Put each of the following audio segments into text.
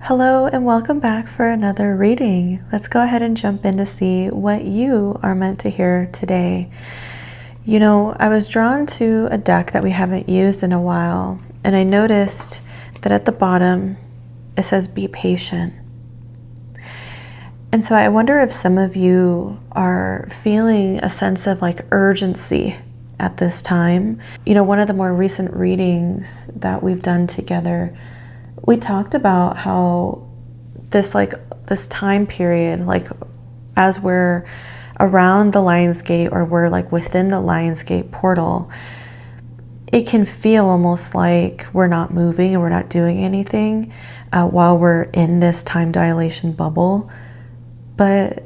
Hello and welcome back for another reading. Let's go ahead and jump in to see what you are meant to hear today. You know, I was drawn to a deck that we haven't used in a while, and I noticed that at the bottom it says be patient. And so I wonder if some of you are feeling a sense of like urgency at this time. You know, one of the more recent readings that we've done together, we talked about how this time period, like as we're around the Lion's Gate or we're like within the Lion's Gate portal, it can feel almost like we're not moving and we're not doing anything while we're in this time dilation bubble. But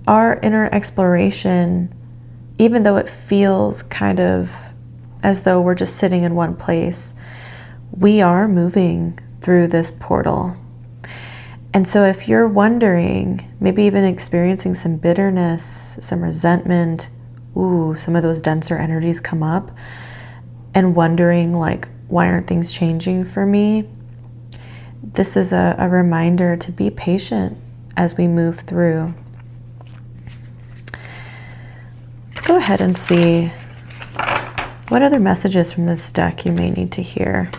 our inner exploration, even though it feels kind of as though we're just sitting in one place, we are moving through this portal. And so if you're wondering, maybe even experiencing some bitterness, some resentment, some of those denser energies come up, and wondering like, why aren't things changing for me? This is a reminder to be patient as we move through. Let's go ahead and see what other messages from this deck you may need to hear.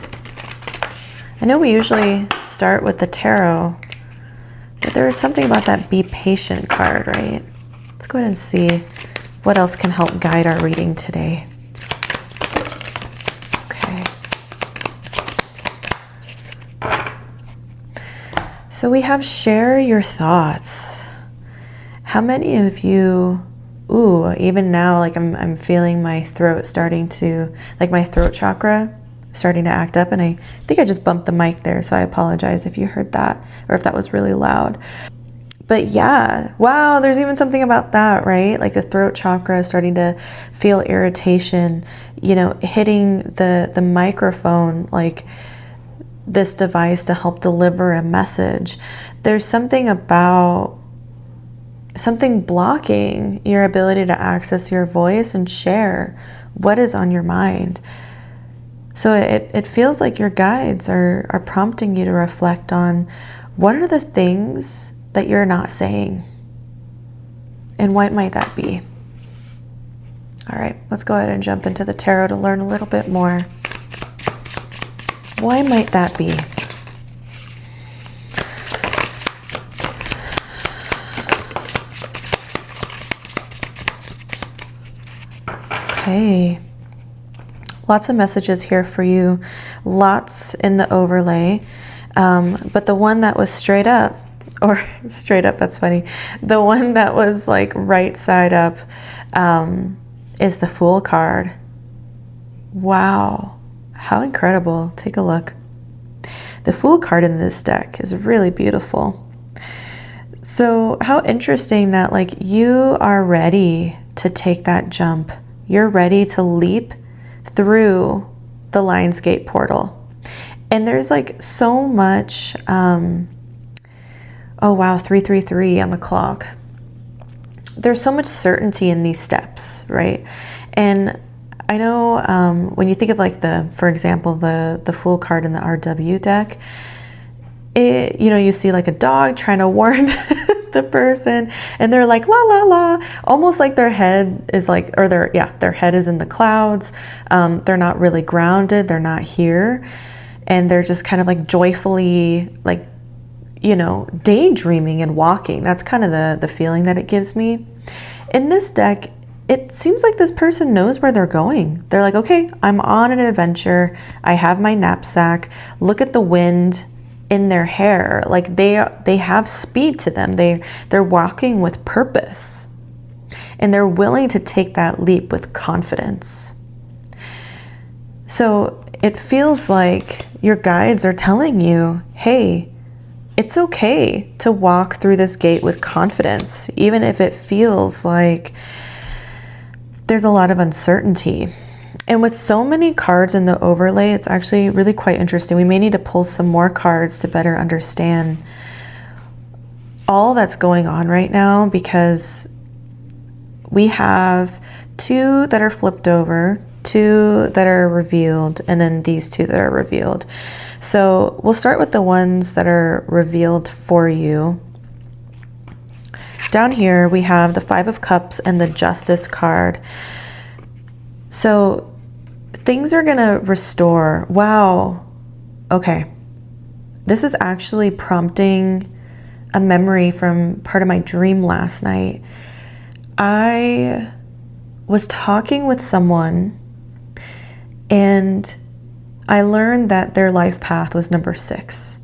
I know we usually start with the tarot, but there is something about that be patient card, right? Let's go ahead and see what else can help guide our reading today. Okay. So we have share your thoughts. How many of you, even now, like I'm feeling my throat starting to, like my throat chakra starting to act up, and I think I just bumped the mic there, so I apologize if you heard that or if that was really loud. But yeah, wow, there's even something about that, right? Like the throat chakra starting to feel irritation, you know, hitting the microphone, like this device to help deliver a message. There's something about something blocking your ability to access your voice and share what is on your mind. So it feels like your guides are prompting you to reflect on what are the things that you're not saying and what might that be? All right, let's go ahead and jump into the tarot to learn a little bit more. Why might that be? Okay. Lots of messages here for you, lots in the overlay, but the one that was straight up, that's funny, the one that was like right side up is the Fool card. Wow, how incredible. Take a look. The Fool card in this deck is really beautiful. So how interesting that like you are ready to take that jump. You're ready to leap through the Lion's Gate portal. And there's like so much, 333 on the clock. There's so much certainty in these steps, right? And I know when you think of like for example, the Fool card in the RW deck, you see like a dog trying to warn the person, and they're like la la la, almost like their head is like, or their head is in the clouds. They're not really grounded, they're not here, and they're just kind of like joyfully like, daydreaming and walking. That's kind of the feeling that it gives me. In this deck, it seems like this person knows where they're going. They're like, okay, I'm on an adventure, I have my knapsack, look at the wind in their hair. Like they have speed to them. They're walking with purpose, and they're willing to take that leap with confidence. So it feels like your guides are telling you, hey, it's okay to walk through this gate with confidence, even if it feels like there's a lot of uncertainty. And with so many cards in the overlay, it's actually really quite interesting. We may need to pull some more cards to better understand all that's going on right now, because we have 2 that are flipped over, 2 that are revealed, and then these 2 that are revealed. So we'll start with the ones that are revealed for you. Down here we have the Five of Cups and the Justice card. So things are gonna restore. Wow. Okay. This is actually prompting a memory from part of my dream last night. I was talking with someone and I learned that their life path was number 6.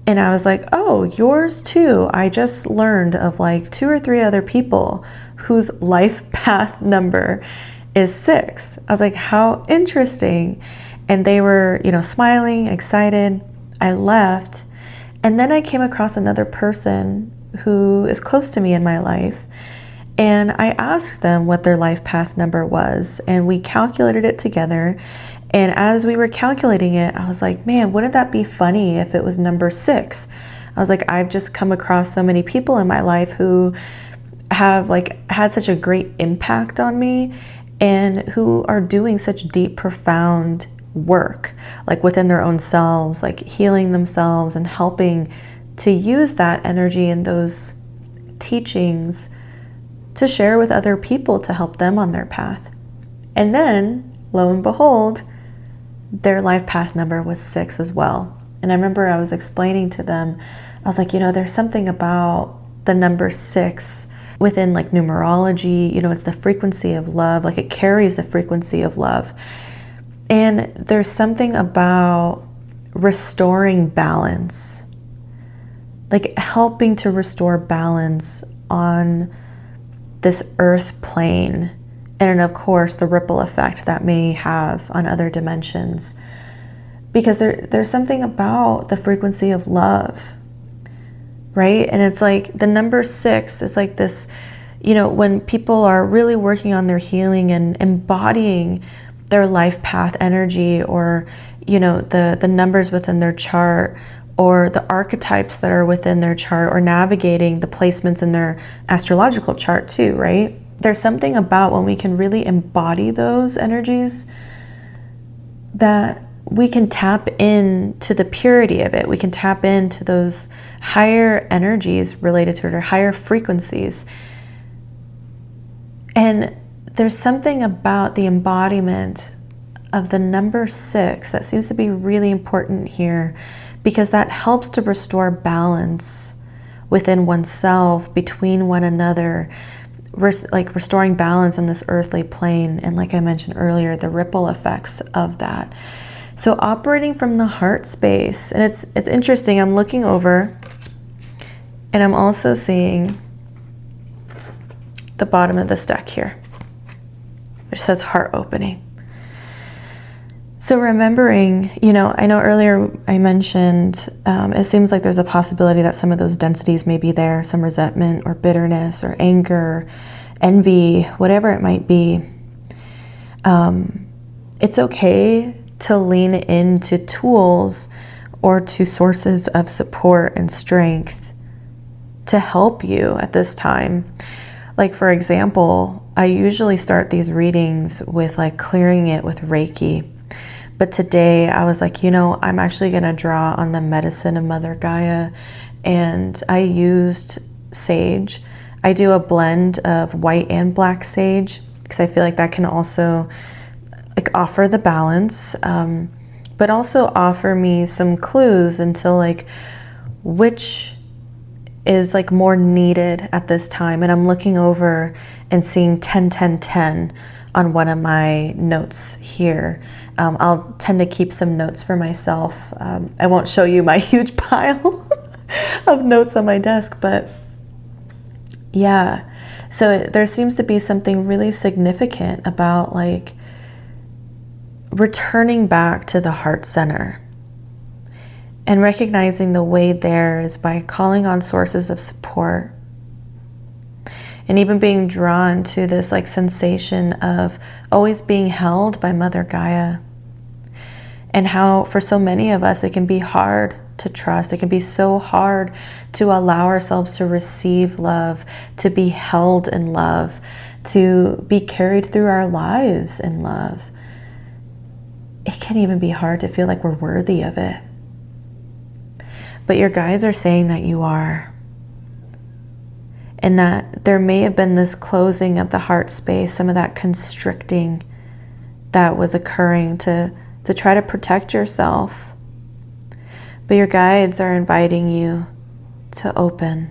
And I was like, oh, yours too. I just learned of like 2 or 3 other people whose life path number is 6. I was like, how interesting. And they were, smiling, excited. I left. And then I came across another person who is close to me in my life. And I asked them what their life path number was. And we calculated it together. And as we were calculating it, I was like, man, wouldn't that be funny if it was number 6? I was like, I've just come across so many people in my life who have had such a great impact on me and who are doing such deep, profound work, within their own selves, healing themselves and helping to use that energy and those teachings to share with other people to help them on their path. And then, lo and behold, their life path number was 6 as well. And I remember I was explaining to them, I was like, there's something about the number 6 within numerology, it's the frequency of love, it carries the frequency of love. And there's something about restoring balance, helping to restore balance on this earth plane. And of course, the ripple effect that may have on other dimensions. Because there's something about the frequency of love, right? And it's the number 6 is this, when people are really working on their healing and embodying their life path energy, or, the numbers within their chart, or the archetypes that are within their chart, or navigating the placements in their astrological chart too, right? There's something about when we can really embody those energies that we can tap into the purity of it. We can tap into those higher energies related to it, or higher frequencies. And there's something about the embodiment of the number 6 that seems to be really important here, because that helps to restore balance within oneself, between one another, restoring balance on this earthly plane. And like I mentioned earlier, the ripple effects of that. So operating from the heart space, and it's interesting, I'm looking over and I'm also seeing the bottom of this deck here, which says heart opening. So remembering, I know earlier I mentioned, it seems like there's a possibility that some of those densities may be there, some resentment or bitterness or anger, envy, whatever it might be. It's okay to lean into tools or to sources of support and strength to help you at this time. For example, I usually start these readings with clearing it with Reiki. But today I was I'm actually going to draw on the medicine of Mother Gaia, and I used sage. I do a blend of white and black sage because I feel like that can also offer the balance, but also offer me some clues into which is more needed at this time. And I'm looking over and seeing 10, 10, 10 on one of my notes here. I'll tend to keep some notes for myself. I won't show you my huge pile of notes on my desk, but yeah. So there seems to be something really significant about returning back to the heart center and recognizing the way there is by calling on sources of support. And even being drawn to this sensation of always being held by Mother Gaia. And how for so many of us it can be hard to trust. It can be so hard to allow ourselves to receive love, to be held in love, to be carried through our lives in love. It can even be hard to feel like we're worthy of it. but your guides are saying that you are. And that there may have been this closing of the heart space, some of that constricting that was occurring to try to protect yourself. But your guides are inviting you to open.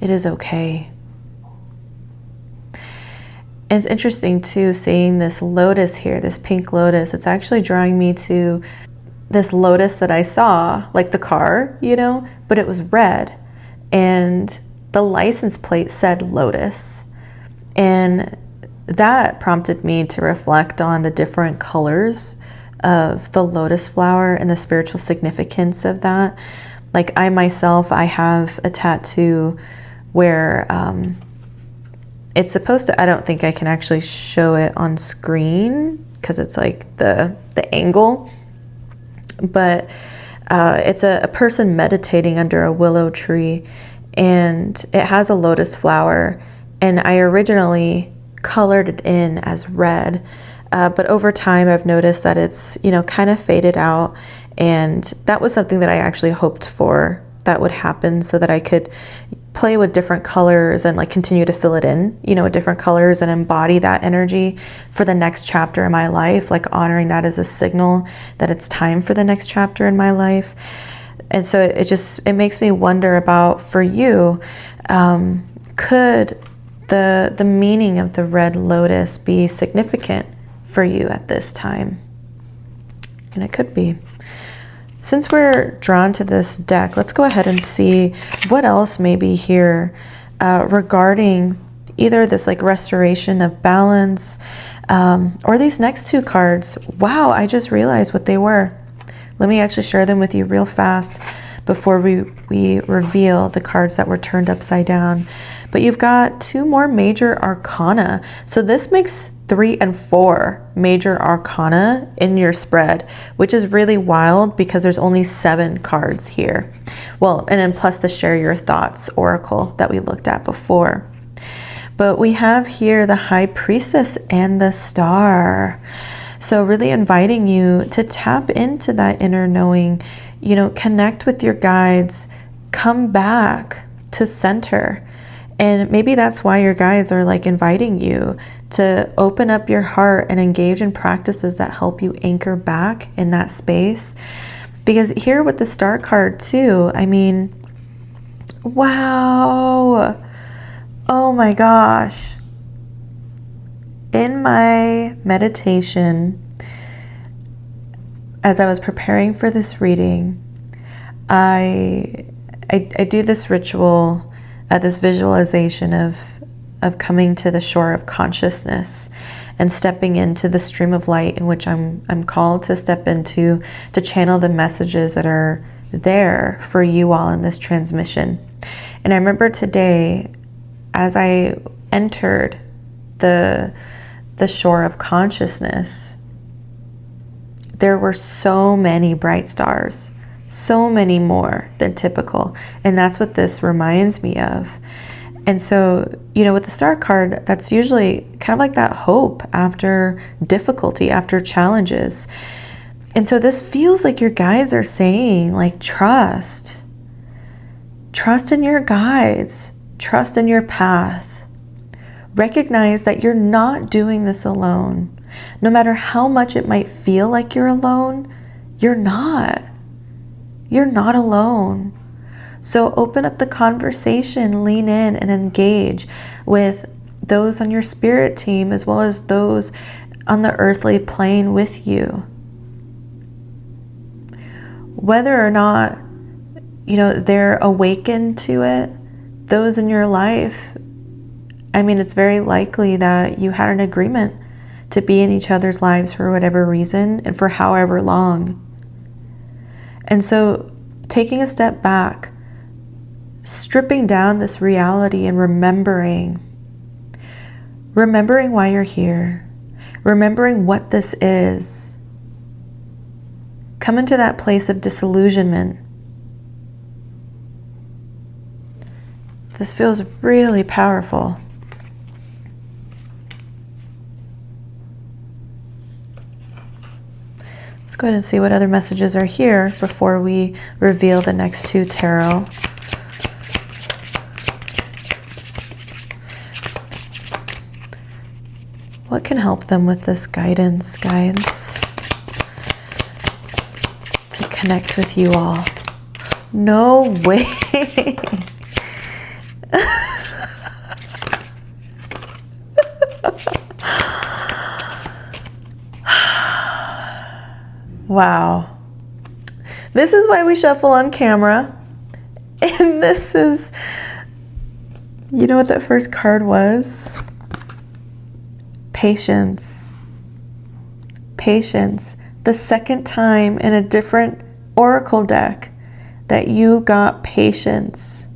It is okay. And it's interesting too, seeing this lotus here, this pink lotus. It's actually drawing me to this lotus that I saw, like the car, you know, but it was red. And the license plate said Lotus. And that prompted me to reflect on the different colors of the lotus flower and the spiritual significance of that. Like I myself, I have a tattoo where it's supposed to, I don't think I can actually show it on screen because it's like the angle, but it's a person meditating under a willow tree, and it has a lotus flower, and I originally colored it in as red, but over time I've noticed that it's, you know, kind of faded out, and that was something that I actually hoped for that would happen so that I could play with different colors and like continue to fill it in, you know, with different colors and embody that energy for the next chapter in my life, like honoring that as a signal that it's time for the next chapter in my life. And so it makes me wonder about, for you, could the meaning of the red lotus be significant for you at this time? And it could be. Since we're drawn to this deck, let's go ahead and see what else may be here regarding either this like restoration of balance or these next two cards. Wow, I just realized what they were. Let me actually share them with you real fast before we reveal the cards that were turned upside down. But you've got two more major arcana. So this makes 3 and 4 major arcana in your spread, which is really wild because there's only 7 cards here. Well, and then plus the Share Your Thoughts oracle that we looked at before. But we have here the High Priestess and the Star. So really inviting you to tap into that inner knowing, you know, connect with your guides, come back to center. And maybe that's why your guides are like inviting you to open up your heart and engage in practices that help you anchor back in that space. Because here with the Star card too, I mean, wow. Oh my gosh. In my meditation, as I was preparing for this reading, I do this ritual, this visualization of coming to the shore of consciousness and stepping into the stream of light in which I'm called to step into, to channel the messages that are there for you all in this transmission. And I remember today, as I entered the shore of consciousness, there were so many bright stars, so many more than typical. And that's what this reminds me of. And so, you know, with the Star card, that's usually kind of like that hope after difficulty, after challenges. And so this feels like your guides are saying, like, trust in your guides, trust in your path. Recognize that you're not doing this alone. No matter how much it might feel like you're alone, you're not. You're not alone. So open up the conversation, lean in and engage with those on your spirit team as well as those on the earthly plane with you. Whether or not, you know, they're awakened to it, those in your life, I mean, it's very likely that you had an agreement to be in each other's lives for whatever reason and for however long. And so taking a step back, stripping down this reality and remembering why you're here, remembering what this is. Come into that place of disillusionment. This feels really powerful. Let's Go ahead and see what other messages are here before we reveal the next 2 tarot. What can help them with this guidance, guides, to connect with you all? No way. Wow. This is why we shuffle on camera. And this is, you know what that first card was? Patience. Patience. The second time in a different oracle deck that you got patience.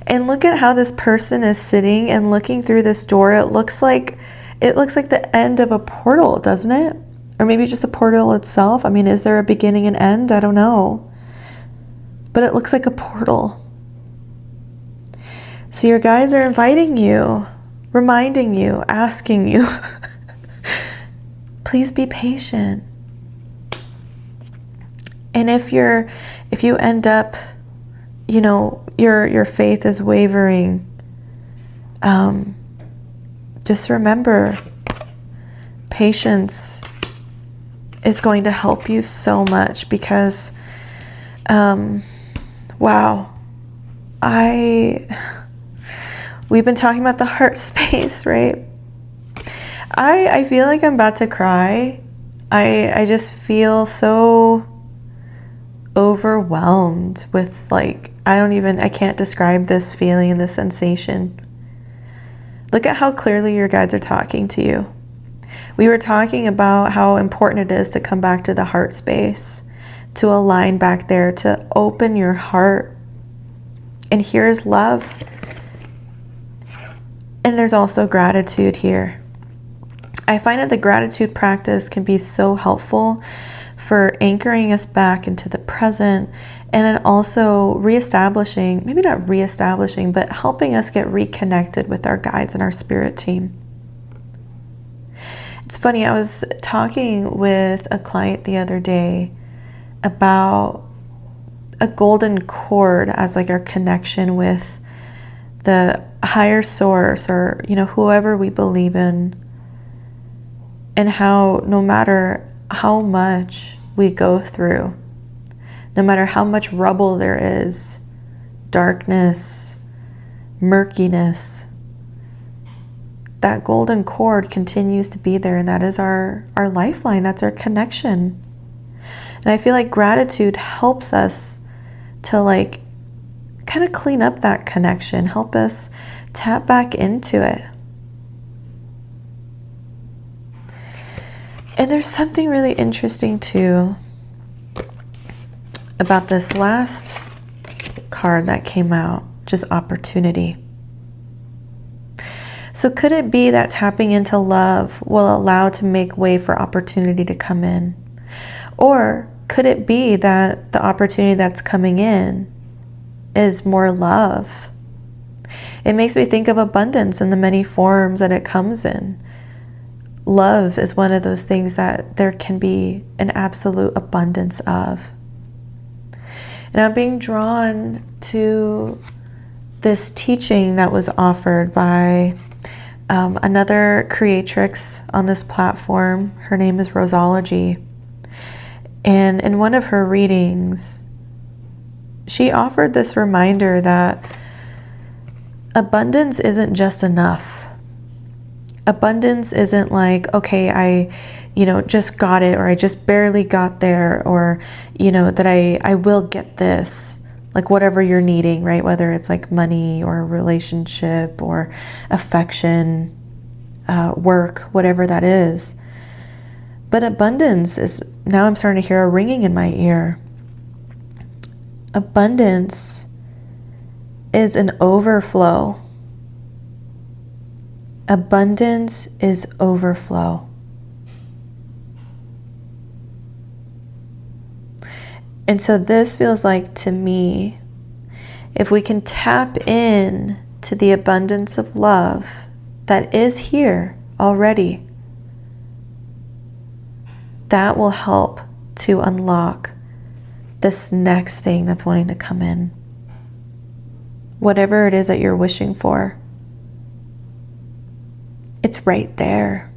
And look at how this person is sitting and looking through this door. It looks like the end of a portal, doesn't it? Or maybe just the portal itself. I mean, is there a beginning and end? I don't know. But it looks like a portal. So your guides are inviting you, reminding you, asking you, please be patient. And if you end up, your faith is wavering, just remember, patience is going to help you so much because, wow, we've been talking about the heart space, right? I feel like I'm about to cry. I just feel so overwhelmed with, like, I can't describe this feeling and this sensation. Look at how clearly your guides are talking to you. We were talking about how important it is to come back to the heart space, to align back there, to open your heart. And here's love. And there's also gratitude here. I find that the gratitude practice can be so helpful for anchoring us back into the present, and then also reestablishing, maybe not reestablishing, but helping us get reconnected with our guides and our spirit team. It's funny, I was talking with a client the other day about a golden cord as like our connection with the higher source, or whoever we believe in, and how no matter how much we go through, no matter how much rubble there is, darkness, murkiness, that golden cord continues to be there, and that is our lifeline. That's our connection. And I feel like gratitude helps us to kind of clean up that connection, help us tap back into it. And there's something really interesting too about this last card that came out, just opportunity. So could it be that tapping into love will allow to make way for opportunity to come in? Or could it be that the opportunity that's coming in is more love? It makes me think of abundance in the many forms that it comes in. Love is one of those things that there can be an absolute abundance of. And I'm being drawn to this teaching that was offered by another creatrix on this platform. Her name is Rosology. And in one of her readings, she offered this reminder that abundance isn't just enough. Abundance isn't like, okay, I just got it, or I just barely got there, or, that I will get this, like whatever you're needing, right? Whether it's like money or a relationship or affection, work, whatever that is. But abundance is, now I'm starting to hear a ringing in my ear. Abundance is an overflow. Abundance is overflow. And so this feels like, to me, if we can tap in to the abundance of love that is here already, that will help to unlock this next thing that's wanting to come in. Whatever it is that you're wishing for, it's right there.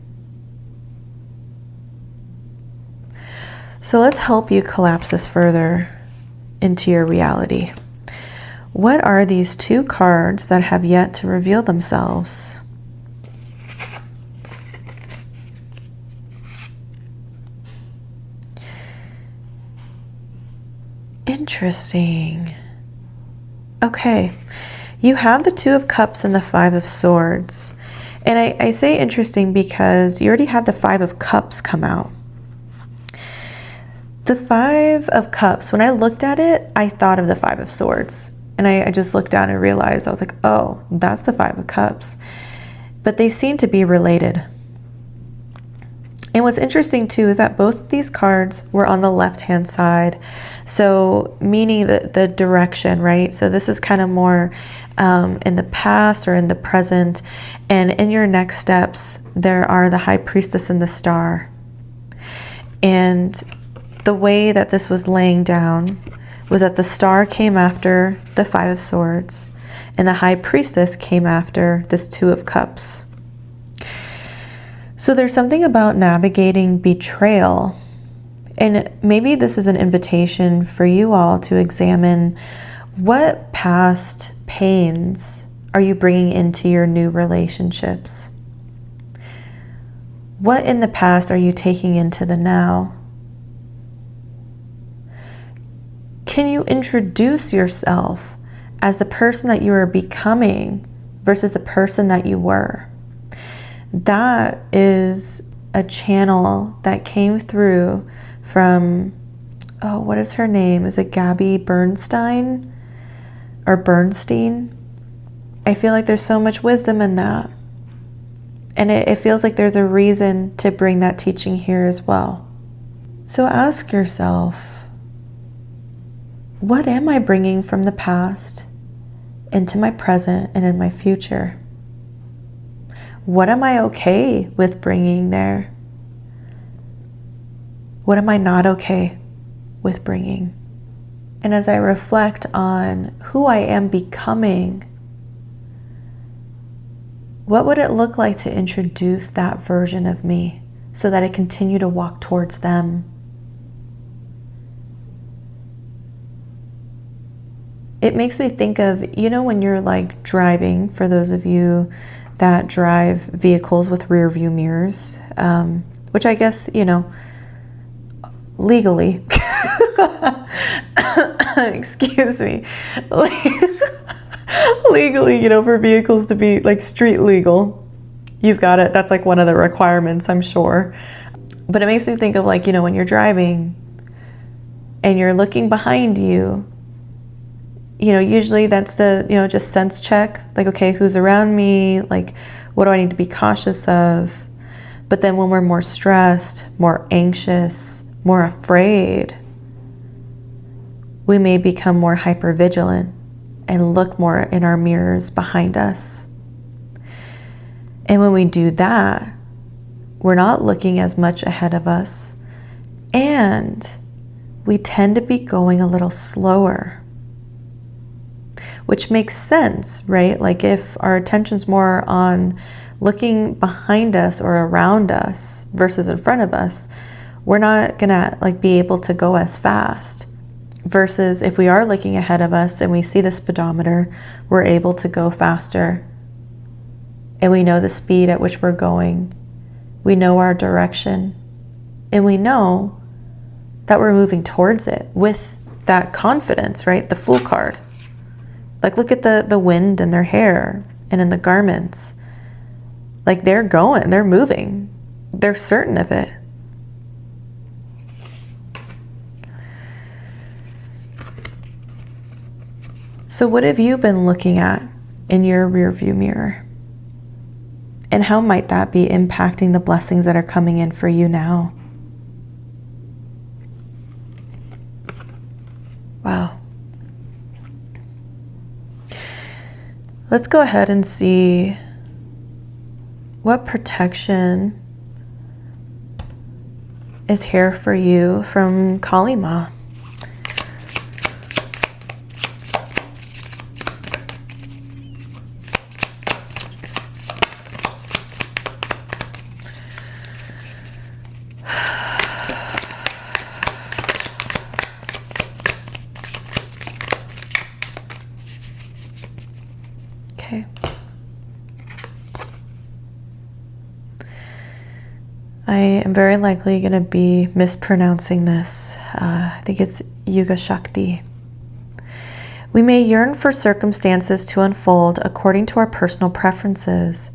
So let's help you collapse this further into your reality. What are these 2 cards that have yet to reveal themselves? Interesting. Okay, you have the 2 of Cups and the 5 of Swords. And I say interesting because you already had the 5 of Cups come out. The 5 of Cups, when I looked at it, I thought of the 5 of Swords. And I just looked down and realized, I was like, oh, that's the 5 of Cups. But they seem to be related. And what's interesting too is that both of these cards were on the left-hand side. So meaning the direction, right? So this is kind of more in the past or in the present. And in your next steps, there are the High Priestess and the Star. And the way that this was laying down was that the Star came after the 5 of Swords, and the High Priestess came after this 2 of Cups. So there's something about navigating betrayal, and maybe this is an invitation for you all to examine what past pains are you bringing into your new relationships? What in the past are you taking into the now? Can you introduce yourself as the person that you are becoming versus the person that you were? That is a channel that came through from, oh, what is her name? Is it Gabby Bernstein or Bernstein? I feel like there's so much wisdom in that. And it feels like there's a reason to bring that teaching here as well. So ask yourself, what am I bringing from the past into my present and in my future? What am I okay with bringing there? What am I not okay with bringing? And as I reflect on who I am becoming, what would it look like to introduce that version of me so that I continue to walk towards them? It makes me think of, when you're like driving, for those of you that drive vehicles with rear view mirrors, which I guess, legally, excuse me, legally, for vehicles to be like street legal, you've got it. That's like one of the requirements, I'm sure. But it makes me think of like, when you're driving and you're looking behind you, usually that's the, just sense check, like, okay, who's around me? Like, what do I need to be cautious of? But then when we're more stressed, more anxious, more afraid, we may become more hypervigilant and look more in our mirrors behind us. And when we do that, we're not looking as much ahead of us, and we tend to be going a little slower. Which makes sense, right? Like if our attention's more on looking behind us or around us versus in front of us, we're not gonna like be able to go as fast. Versus if we are looking ahead of us and we see the speedometer, we're able to go faster. And we know the speed at which we're going. We know our direction. And we know that we're moving towards it with that confidence, right? The Fool card. Like, look at the wind in their hair and in the garments. Like, they're going, they're moving. They're certain of it. So what have you been looking at in your rearview mirror? And how might that be impacting the blessings that are coming in for you now? Wow. Let's go ahead and see what protection is here for you from Kali Ma. Okay. I am very likely going to be mispronouncing this. I think it's Yuga Shakti. We may yearn for circumstances to unfold according to our personal preferences,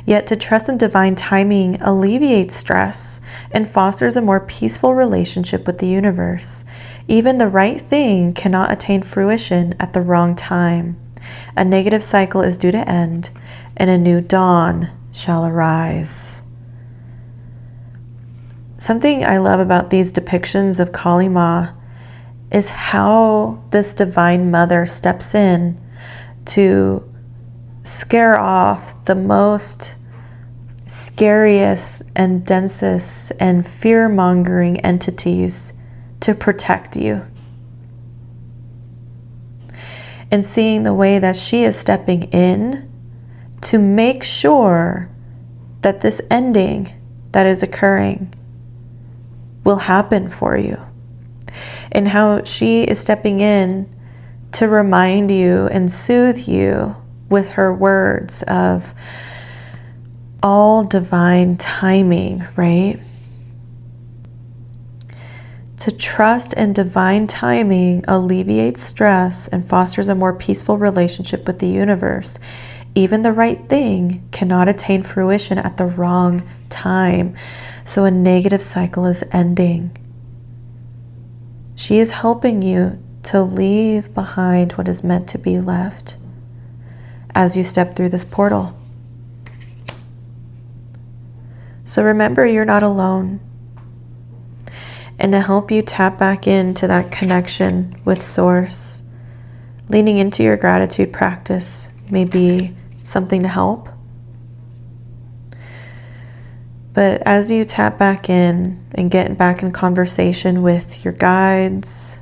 yet to trust in divine timing alleviates stress and fosters a more peaceful relationship with the universe. Even the right thing cannot attain fruition at the wrong time. A negative cycle is due to end, and a new dawn shall arise. Something I love about these depictions of Kali Ma is how this divine mother steps in to scare off the most scariest and densest and fear-mongering entities to protect you. And seeing the way that she is stepping in to make sure that this ending that is occurring will happen for you. And how she is stepping in to remind you and soothe you with her words of all divine timing, right? To trust in divine timing alleviates stress and fosters a more peaceful relationship with the universe. Even the right thing cannot attain fruition at the wrong time. So a negative cycle is ending. She is helping you to leave behind what is meant to be left as you step through this portal. So remember, you're not alone. And to help you tap back into that connection with Source, leaning into your gratitude practice may be something to help. But as you tap back in and get back in conversation with your guides,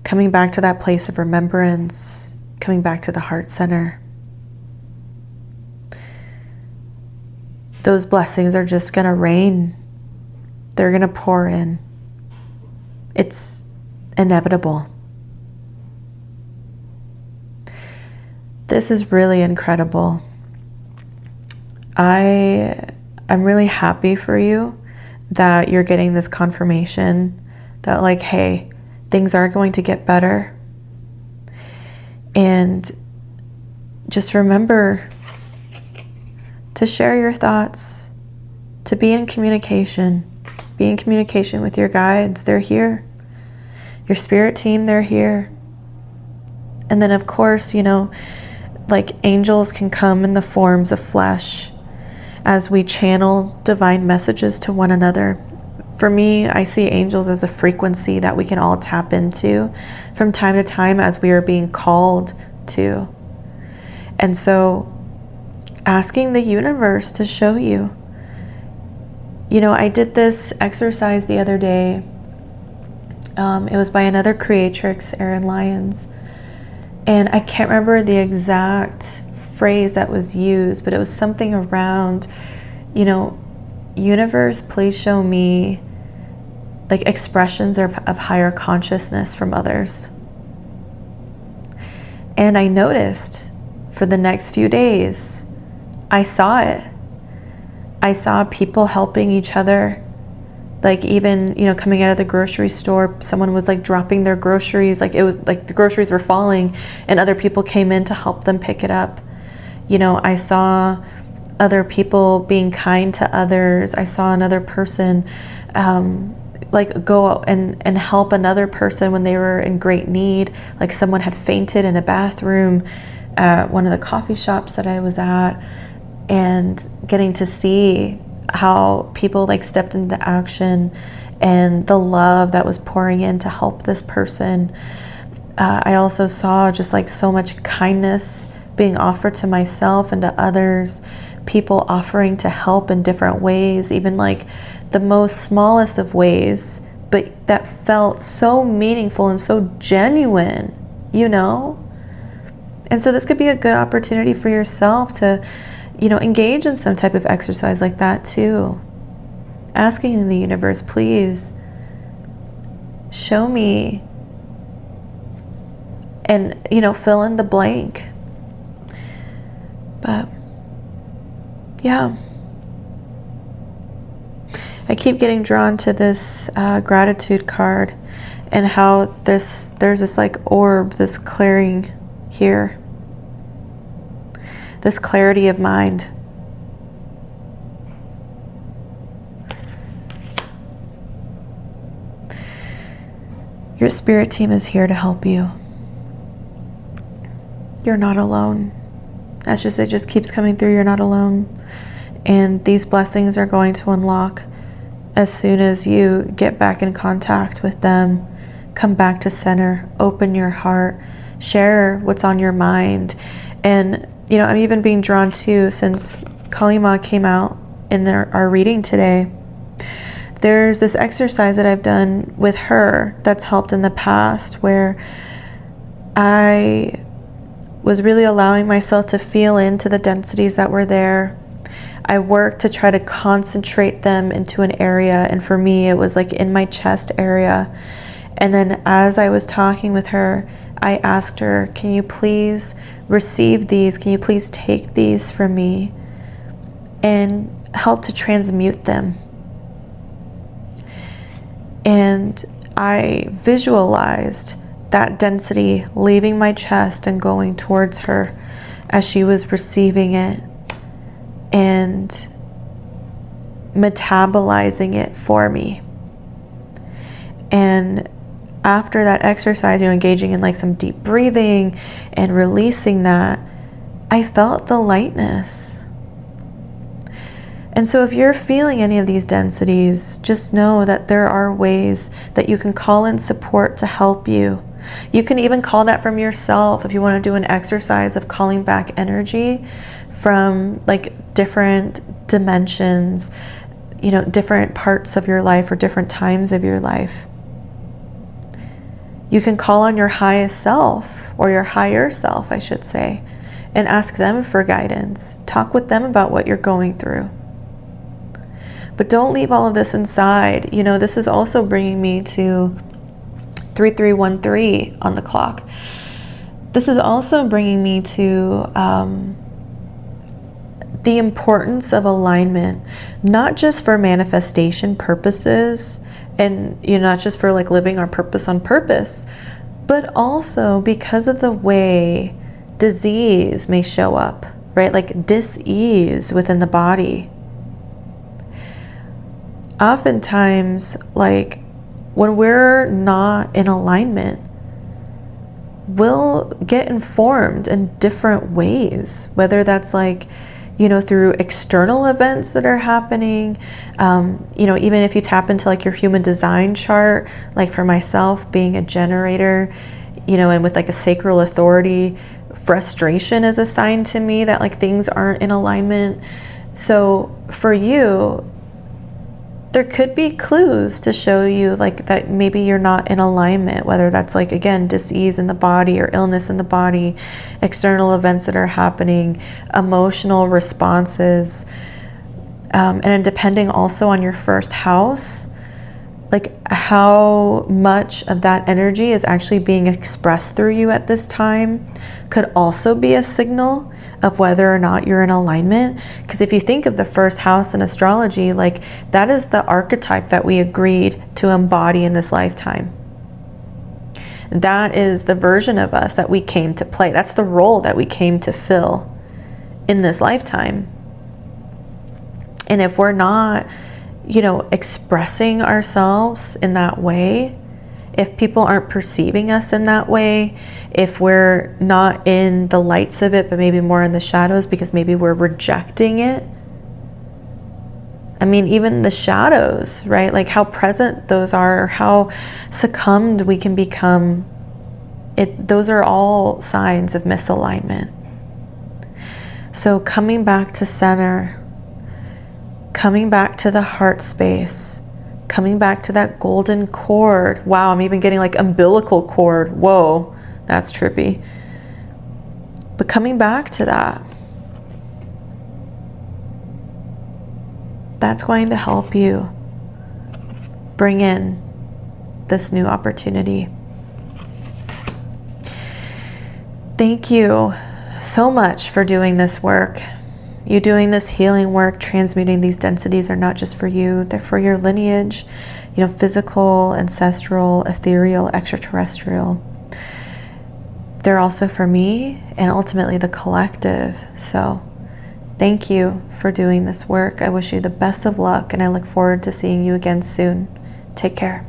coming back to that place of remembrance, coming back to the heart center, those blessings are just going to rain. They're going to pour in. It's inevitable. This is really incredible. I'm really happy for you that you're getting this confirmation that, like, hey, things are going to get better. And just remember to share your thoughts, to be in communication. Be in communication with your guides. They're here. Your spirit team, they're here. And then, of course, like angels can come in the forms of flesh as we channel divine messages to one another. For me, I see angels as a frequency that we can all tap into from time to time as we are being called to. And so asking the universe to show you. I did this exercise the other day. It was by another creatrix, Erin Lyons. And I can't remember the exact phrase that was used, but it was something around, universe, please show me like expressions of higher consciousness from others. And I noticed for the next few days, I saw it. I saw people helping each other. Like even, coming out of the grocery store, someone was like dropping their groceries. Like it was like the groceries were falling and other people came in to help them pick it up. I saw other people being kind to others. I saw another person like go out and help another person when they were in great need. Like someone had fainted in a bathroom at one of the coffee shops that I was at, and getting to see how people like stepped into action and the love that was pouring in to help this person. I also saw just like so much kindness being offered to myself and to others, people offering to help in different ways, even like the most smallest of ways, but that felt so meaningful and so genuine, you know? And so this could be a good opportunity for yourself to, you know, engage in some type of exercise like that too. Asking the universe, please show me, and, you know, fill in the blank. But yeah, I keep getting drawn to this gratitude card, and how there's this like orb, this clearing here, this clarity of mind. Your spirit team is here to help you. You're not alone. It just keeps coming through. You're not alone. And these blessings are going to unlock as soon as you get back in contact with them. Come back to center, open your heart, share what's on your mind. And, you know, I'm even being drawn to, since Kalima came out in our reading today, there's this exercise that I've done with her that's helped in the past, where I was really allowing myself to feel into the densities that were there. I worked to try to concentrate them into an area, and for me it was like in my chest area. And then as I was talking with her, I asked her, can you please receive these? Can you please take these from me and help to transmute them? And I visualized that density leaving my chest and going towards her as she was receiving it and metabolizing it for me. And after that exercise, you know, engaging in like some deep breathing and releasing that, I felt the lightness. And so if you're feeling any of these densities, just know that there are ways that you can call in support to help you. You can even call that from yourself if you want to do an exercise of calling back energy from like different dimensions, you know, different parts of your life or different times of your life. You can call on your highest self, or your higher self, I should say, and ask them for guidance. Talk with them about what you're going through. But don't leave all of this inside. You know, this is also bringing me to 3313 on the clock. This is also bringing me to the importance of alignment, not just for manifestation purposes, and, you know, not just for like living our purpose on purpose, but also because of the way disease may show up, right? Like dis-ease within the body. Oftentimes, like when we're not in alignment, we'll get informed in different ways, whether that's like, you know, through external events that are happening. You know, even if you tap into like your human design chart, like for myself being a generator, you know, and with like a sacral authority, frustration is a sign to me that like things aren't in alignment. So for you, there could be clues to show you like that maybe you're not in alignment, whether that's like, again, dis-ease in the body or illness in the body, external events that are happening, emotional responses, and depending also on your first house, like how much of that energy is actually being expressed through you at this time could also be a signal of whether or not you're in alignment. Because if you think of the first house in astrology, like that is the archetype that we agreed to embody in this lifetime. That is the version of us that we came to play. That's the role that we came to fill in this lifetime. And if we're not, you know, expressing ourselves in that way, if people aren't perceiving us in that way, if we're not in the lights of it, but maybe more in the shadows because maybe we're rejecting it. I mean, even the shadows, right? Like how present those are, or how succumbed we can become. Those are all signs of misalignment. So coming back to center, coming back to the heart space, coming back to that golden cord. Wow, I'm even getting like umbilical cord. Whoa, that's trippy. But coming back to that, that's going to help you bring in this new opportunity. Thank you so much for doing this work. You doing this healing work, transmuting these densities are not just for you, they're for your lineage, physical, ancestral, ethereal, extraterrestrial. They're also for me and ultimately the collective. So thank you for doing this work. I wish you the best of luck and I look forward to seeing you again soon. Take care.